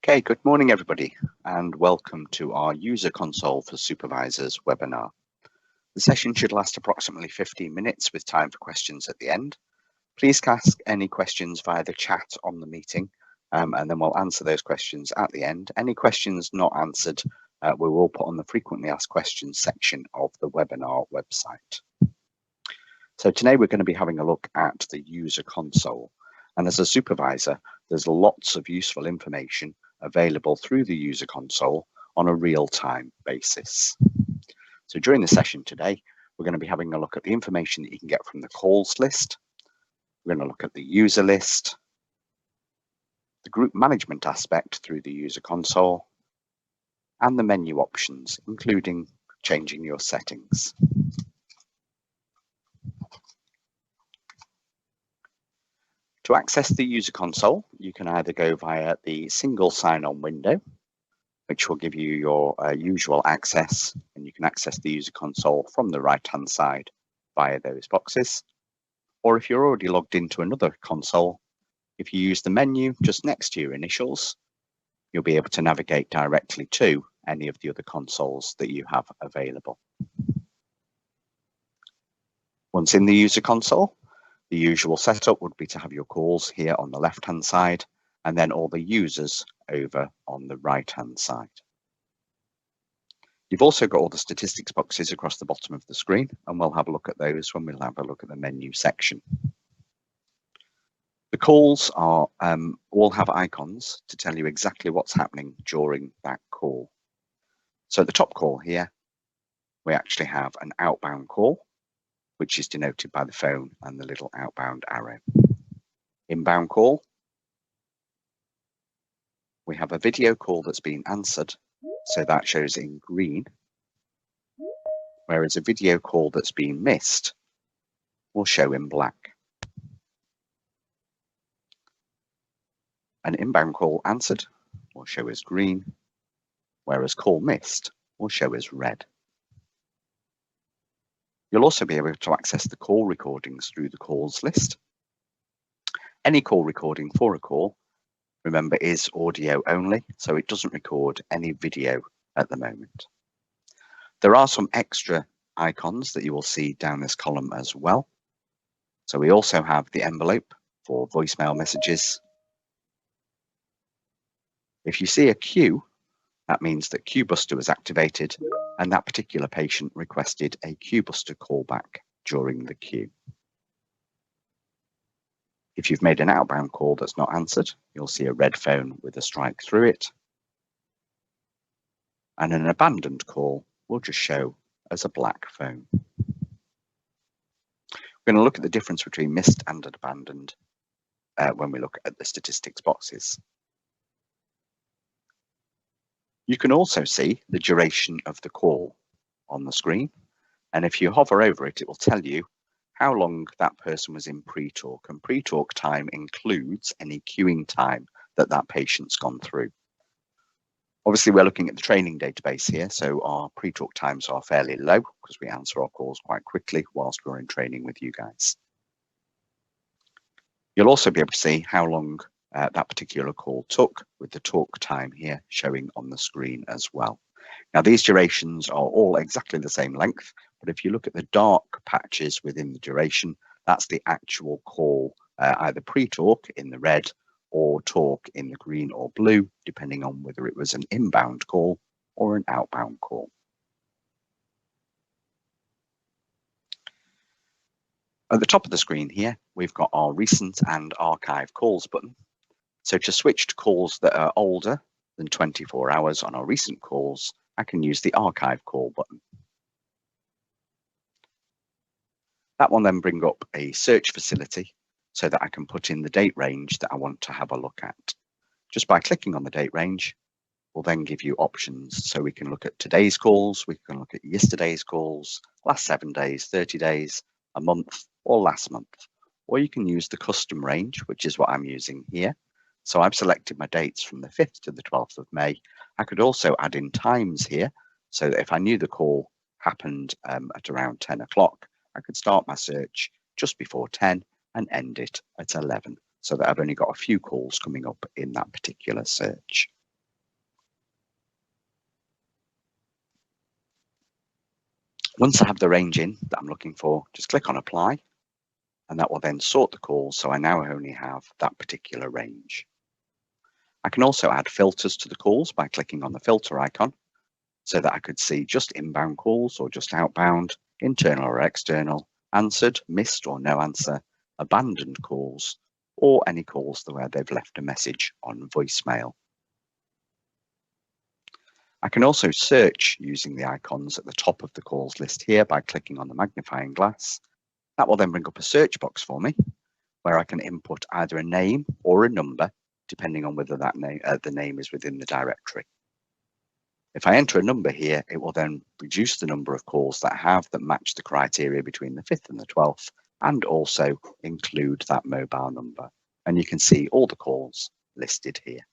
Okay, good morning everybody and welcome to our User Console for Supervisors webinar. The session should last approximately 15 minutes with time for questions at the end. Please ask any questions via the chat on the meeting and then we'll answer those questions at the end. Any questions not answered we will put on the frequently asked questions section of the webinar website. So today we're going to be having a look at the User Console, and as a supervisor there's lots of useful information available through the User Console on a real-time basis. So during the session today, we're going to be having a look at the information that you can get from the calls list. We're going to look at the user list, the group management aspect through the User Console, and the menu options, including changing your settings. To access the User Console, you can either go via the single sign-on window, which will give you your usual access, and you can access the User Console from the right-hand side via those boxes. Or if you're already logged into another console, if you use the menu just next to your initials, you'll be able to navigate directly to any of the other consoles that you have available. Once in the User Console, the usual setup would be to have your calls here on the left-hand side and then all the users over on the right-hand side. You've also got all the statistics boxes across the bottom of the screen, and we'll have a look at those when we'll have a look at the menu section. The calls are all have icons to tell you exactly what's happening during that call. So at the top call here, we actually have an outbound call, which is denoted by the phone and the little outbound arrow. Inbound call. We have a video call that's been answered, so that shows in green, whereas a video call that's been missed will show in black. An inbound call answered will show as green, whereas call missed will show as red. You'll also be able to access the call recordings through the calls list. Any call recording for a call, remember, is audio only, so it doesn't record any video at the moment. There are some extra icons that you will see down this column as well. So we also have the envelope for voicemail messages. If you see a queue, that means that QBuster was activated and that particular patient requested a QBuster callback during the queue. If you've made an outbound call that's not answered, you'll see a red phone with a strike through it. And an abandoned call will just show as a black phone. We're going to look at the difference between missed and abandoned when we look at the statistics boxes. You can also see the duration of the call on the screen, and if you hover over it, it will tell you how long that person was in pre-talk, and pre-talk time includes any queuing time that that patient's gone through. Obviously, we're looking at the training database here, so our pre-talk times are fairly low because we answer our calls quite quickly whilst we're in training with you guys. You'll also be able to see how long that particular call took, with the talk time here showing on the screen as well. Now, these durations are all exactly the same length, but if you look at the dark patches within the duration, that's the actual call, either pre-talk in the red or talk in the green or blue, depending on whether it was an inbound call or an outbound call. At the top of the screen here, we've got our recent and archive calls button. So to switch to calls that are older than 24 hours on our recent calls, I can use the archive call button. That will then bring up a search facility so that I can put in the date range that I want to have a look at. Just by clicking on the date range, we'll then give you options. So we can look at today's calls, we can look at yesterday's calls, last 7 days, 30 days, a month, or last month. Or you can use the custom range, which is what I'm using here. So I've selected my dates from the 5th to the 12th of May. I could also add in times here, so that if I knew the call happened at around 10 o'clock, I could start my search just before 10 and end it at 11, so that I've only got a few calls coming up in that particular search. Once I have the range in that I'm looking for, just click on apply, and that will then sort the calls, so I now only have that particular range. I can also add filters to the calls by clicking on the filter icon, so that I could see just inbound calls or just outbound, internal or external, answered, missed or no answer, abandoned calls, or any calls where they've left a message on voicemail. I can also search using the icons at the top of the calls list here by clicking on the magnifying glass. That will then bring up a search box for me, where I can input either a name or a number, depending on whether that the name is within the directory. If I enter a number here, it will then reduce the number of calls that match the criteria between the 5th and the 12th, and also include that mobile number. And you can see all the calls listed here.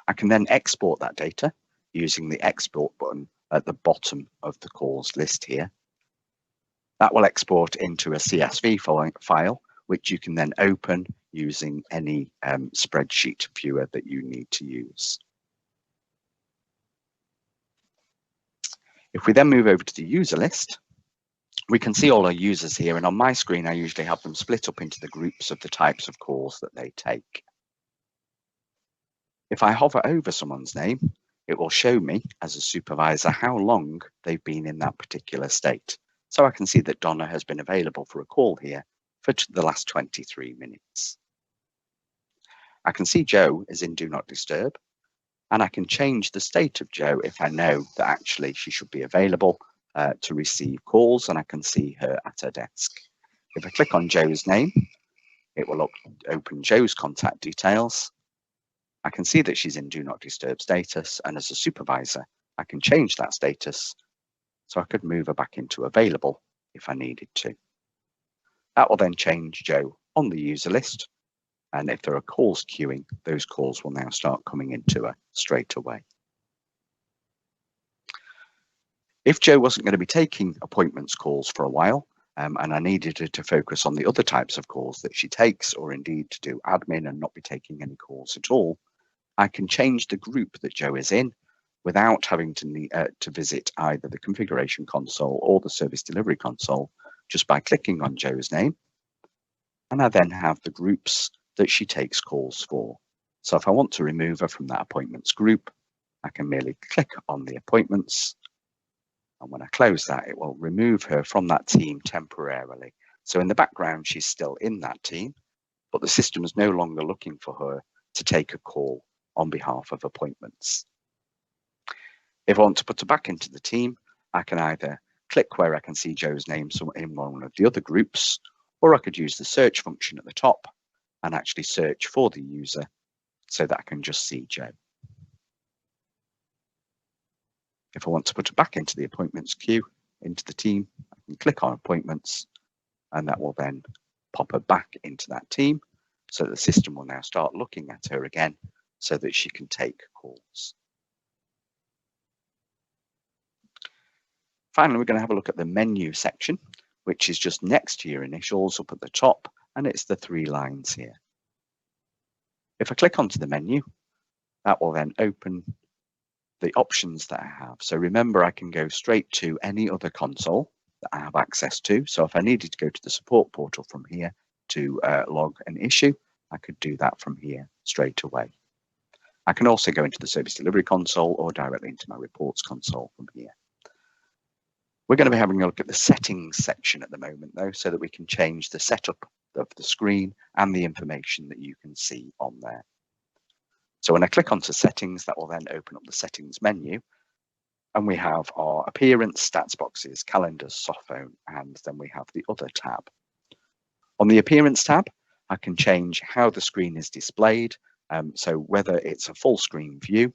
I can then export that data using the export button at the bottom of the calls list here. That will export into a CSV file, which you can then open using any spreadsheet viewer that you need to use. If we then move over to the user list, we can see all our users here, and on my screen I usually have them split up into the groups of the types of calls that they take. If I hover over someone's name, it will show me as a supervisor how long they've been in that particular state. So I can see that Donna has been available for a call here for the last 23 minutes. I can see Joe is in Do Not Disturb, and I can change the state of Joe if I know that actually she should be available to receive calls, and I can see her at her desk. If I click on Joe's name, it will open Joe's contact details. I can see that she's in Do Not Disturb status, and as a supervisor, I can change that status so I could move her back into available if I needed to. That will then change Joe on the user list, and if there are calls queuing, those calls will now start coming into her straight away. If Joe wasn't going to be taking appointments calls for a while, and I needed her to focus on the other types of calls that she takes, or indeed to do admin and not be taking any calls at all, I can change the group that Joe is in without having to visit either the configuration console or the service delivery console, just by clicking on Joe's name. And I then have the groups that she takes calls for. So if I want to remove her from that appointments group, I can merely click on the appointments. And when I close that, it will remove her from that team temporarily. So in the background, she's still in that team, but the system is no longer looking for her to take a call on behalf of appointments. If I want to put her back into the team, I can either click where I can see Joe's name in one of the other groups, or I could use the search function at the top and actually search for the user so that I can just see Joe. If I want to put her back into the appointments queue, into the team, I can click on appointments, and that will then pop her back into that team. So the system will now start looking at her again so that she can take calls. Finally, we're going to have a look at the menu section, which is just next to your initials up at the top, and it's the 3 lines here. If I click onto the menu, that will then open the options that I have. So remember, I can go straight to any other console that I have access to. So if I needed to go to the support portal from here to log an issue, I could do that from here straight away. I can also go into the service delivery console or directly into my reports console from here. We're going to be having a look at the settings section at the moment, though, so that we can change the setup of the screen and the information that you can see on there. So when I click onto settings, that will then open up the settings menu, and we have our appearance, stats boxes, calendars, softphone, and then we have the other tab. On the appearance tab, I can change how the screen is displayed, so whether it's a full screen view.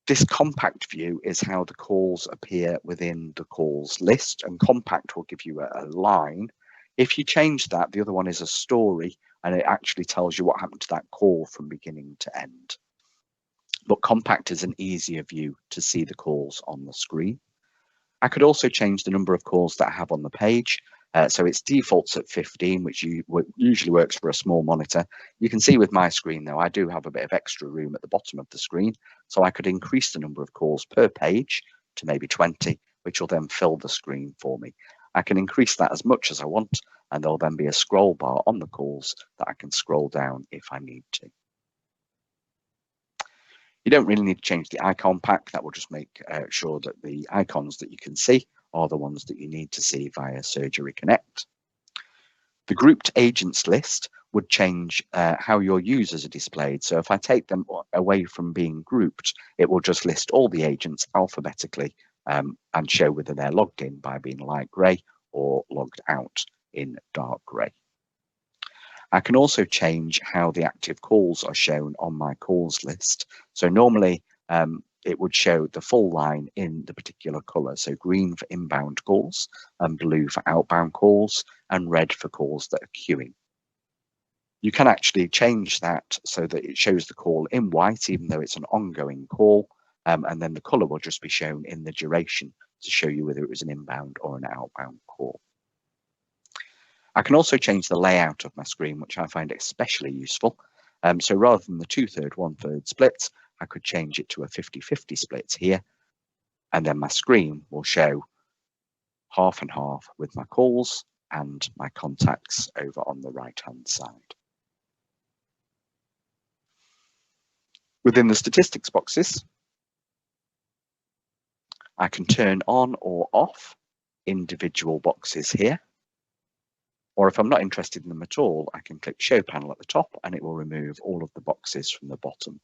This compact view is how the calls appear within the calls list, and compact will give you a line. If you change that, the other one is a story, and it actually tells you what happened to that call from beginning to end. But compact is an easier view to see the calls on the screen. I could also change the number of calls that I have on the page. So it's defaults at 15, which usually works for a small monitor. You can see with my screen, though, I do have a bit of extra room at the bottom of the screen. So I could increase the number of calls per page to maybe 20, which will then fill the screen for me. I can increase that as much as I want, and there'll then be a scroll bar on the calls that I can scroll down if I need to. You don't really need to change the icon pack. That will just make sure that the icons that you can see are the ones that you need to see via Surgery Connect. The grouped agents list would change how your users are displayed. So if I take them away from being grouped, it will just list all the agents alphabetically and show whether they're logged in by being light grey or logged out in dark grey. I can also change how the active calls are shown on my calls list. So normally it would show the full line in the particular colour. So green for inbound calls and blue for outbound calls and red for calls that are queuing. You can actually change that so that it shows the call in white, even though it's an ongoing call. And then the colour will just be shown in the duration to show you whether it was an inbound or an outbound call. I can also change the layout of my screen, which I find especially useful. So rather than the 2/3, 1/3 split, I could change it to a 50-50 split here. And then my screen will show half and half with my calls and my contacts over on the right-hand side. Within the statistics boxes, I can turn on or off individual boxes here. Or if I'm not interested in them at all, I can click Show Panel at the top and it will remove all of the boxes from the bottom.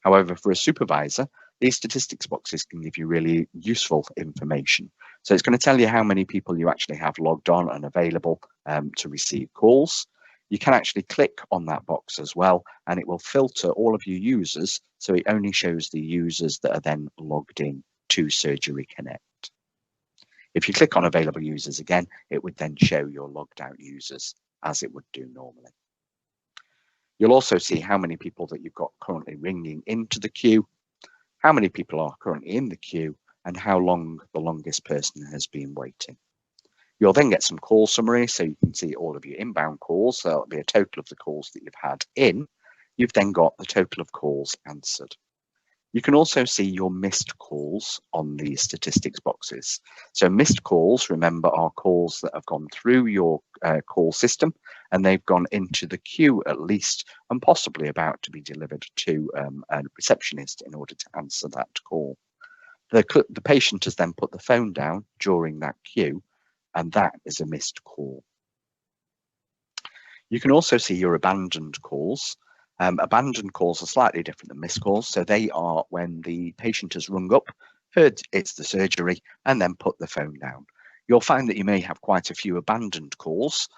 However, for a supervisor, these statistics boxes can give you really useful information. So it's going to tell you how many people you actually have logged on and available to receive calls. You can actually click on that box as well, and it will filter all of your users. So it only shows the users that are then logged in to Surgery Connect. If you click on available users again, it would then show your logged out users as it would do normally. You'll also see how many people that you've got currently ringing into the queue, how many people are currently in the queue, and how long the longest person has been waiting. You'll then get some call summary, so you can see all of your inbound calls. So that'll be a total of the calls that you've had in. You've then got the total of calls answered. You can also see your missed calls on the statistics boxes. So missed calls, remember, are calls that have gone through your call system and they've gone into the queue at least and possibly about to be delivered to a receptionist in order to answer that call. The patient has then put the phone down during that queue, and that is a missed call. You can also see your abandoned calls. Abandoned calls are slightly different than missed calls. So they are when the patient has rung up, heard it's the surgery, and then put the phone down. You'll find that you may have quite a few abandoned calls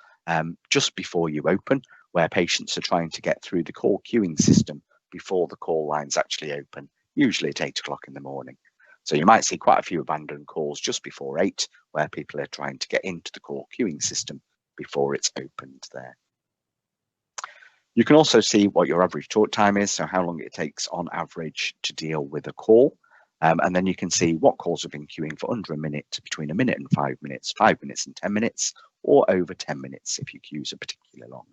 just before you open, where patients are trying to get through the call queuing system before the call lines actually open, usually at 8 o'clock in the morning. So you might see quite a few abandoned calls just before 8, where people are trying to get into the call queuing system before it's opened there. You can also see what your average talk time is, so how long it takes on average to deal with a call. And then you can see what calls have been queuing for under a minute, between a minute and 5 minutes, 5 minutes and 10 minutes, or over 10 minutes if your queues are particularly long.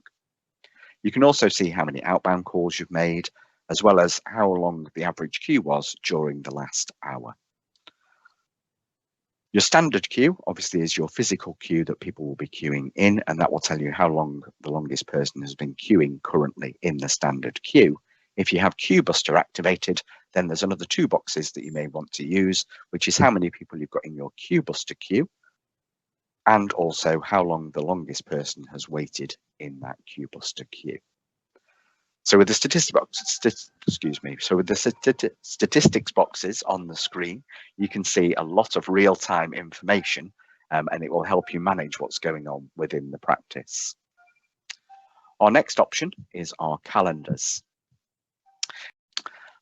You can also see how many outbound calls you've made, as well as how long the average queue was during the last hour. Your standard queue, obviously, is your physical queue that people will be queuing in, and that will tell you how long the longest person has been queuing currently in the standard queue. If you have Queue Buster activated, then there's another 2 boxes that you may want to use, which is how many people you've got in your Queue Buster queue, and also how long the longest person has waited in that Queue Buster queue. So with the statistics boxes on the screen, you can see a lot of real-time information, and it will help you manage what's going on within the practice. Our next option is our calendars.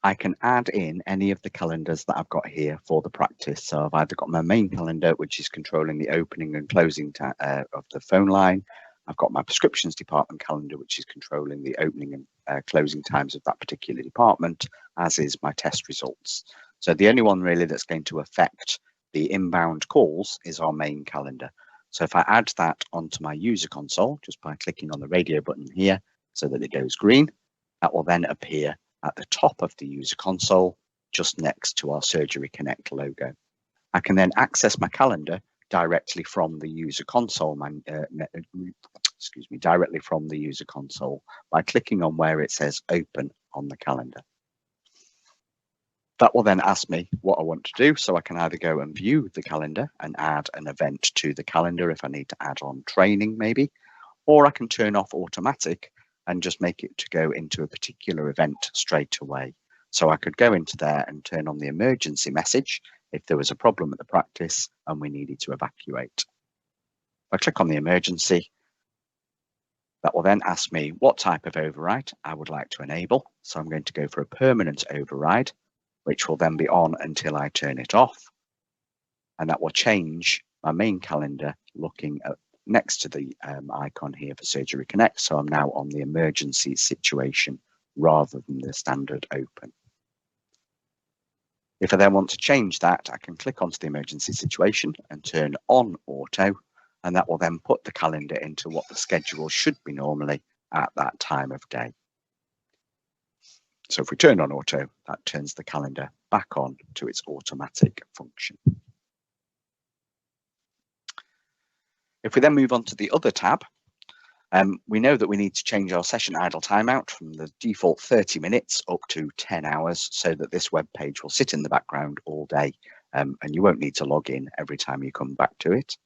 I can add in any of the calendars that I've got here for the practice. So I've either got my main calendar, which is controlling the opening and closing of the phone line. I've got my prescriptions department calendar, which is controlling the opening and closing times of that particular department, as is my test results. So the only one really that's going to affect the inbound calls is our main calendar. So if I add that onto my user console, just by clicking on the radio button here so that it goes green, that will then appear at the top of the user console, just next to our Surgery Connect logo. I can then access my calendar directly from the user console, directly from the user console by clicking on where it says open on the calendar. That will then ask me what I want to do, so I can either go and view the calendar and add an event to the calendar if I need to add on training maybe, or I can turn off automatic and just make it to go into a particular event straight away. So I could go into there and turn on the emergency message if there was a problem at the practice and we needed to evacuate. If I click on the emergency, that will then ask me what type of override I would like to enable. So I'm going to go for a permanent override, which will then be on until I turn it off. And that will change my main calendar looking at next to the icon here for Surgery Connect. So I'm now on the emergency situation rather than the standard open. If I then want to change that, I can click onto the emergency situation and turn on auto, and that will then put the calendar into what the schedule should be normally at that time of day. So if we turn on auto, that turns the calendar back on to its automatic function. If we then move on to the other tab, we know that we need to change our session idle timeout from the default 30 minutes up to 10 hours so that this web page will sit in the background all day and you won't need to log in every time you come back to it.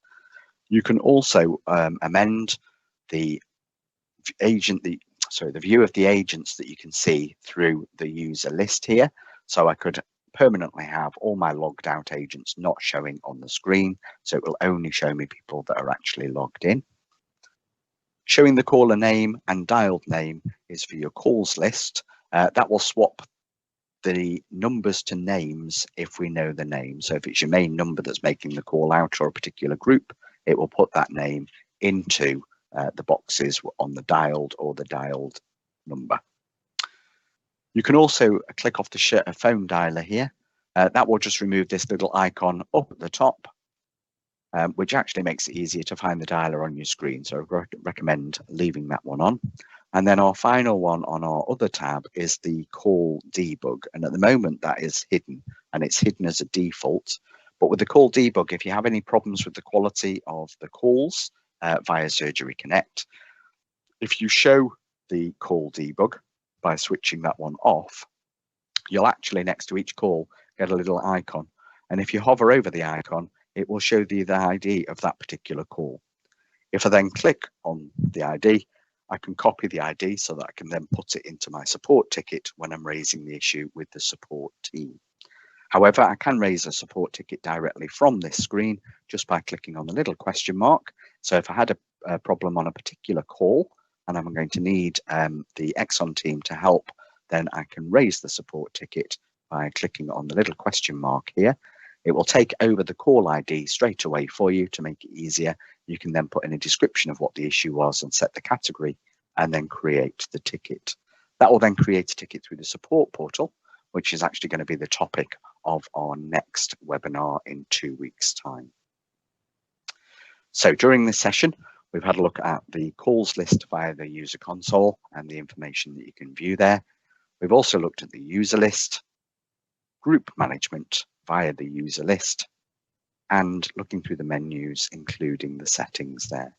You can also amend the view of the agents that you can see through the user list here. So I could permanently have all my logged out agents not showing on the screen, so it will only show me people that are actually logged in. Showing the caller name and dialed name is for your calls list. That will swap the numbers to names if we know the name. So if it's your main number that's making the call out or a particular group, it will put that name into the boxes on the dialed or the dialed number. You can also click off the phone dialer here. That will just remove this little icon up at the top, which actually makes it easier to find the dialer on your screen. So I recommend leaving that one on. And then our final one on our other tab is the call debug. And at the moment that is hidden, and it's hidden as a default. But with the call debug, if you have any problems with the quality of the calls via Surgery Connect, if you show the call debug by switching that one off, you'll actually next to each call get a little icon. And if you hover over the icon, it will show the ID of that particular call. If I then click on the ID, I can copy the ID so that I can then put it into my support ticket when I'm raising the issue with the support team. However, I can raise a support ticket directly from this screen just by clicking on the little question mark. So if I had a problem on a particular call and I'm going to need the Exxon team to help, then I can raise the support ticket by clicking on the little question mark here. It will take over the call ID straight away for you to make it easier. You can then put in a description of what the issue was and set the category and then create the ticket. That will then create a ticket through the support portal, which is actually going to be the topic of our next webinar in 2 weeks' time. So during this session, we've had a look at the calls list via the user console and the information that you can view there. We've also looked at the user list, group management via the user list, and looking through the menus, including the settings there.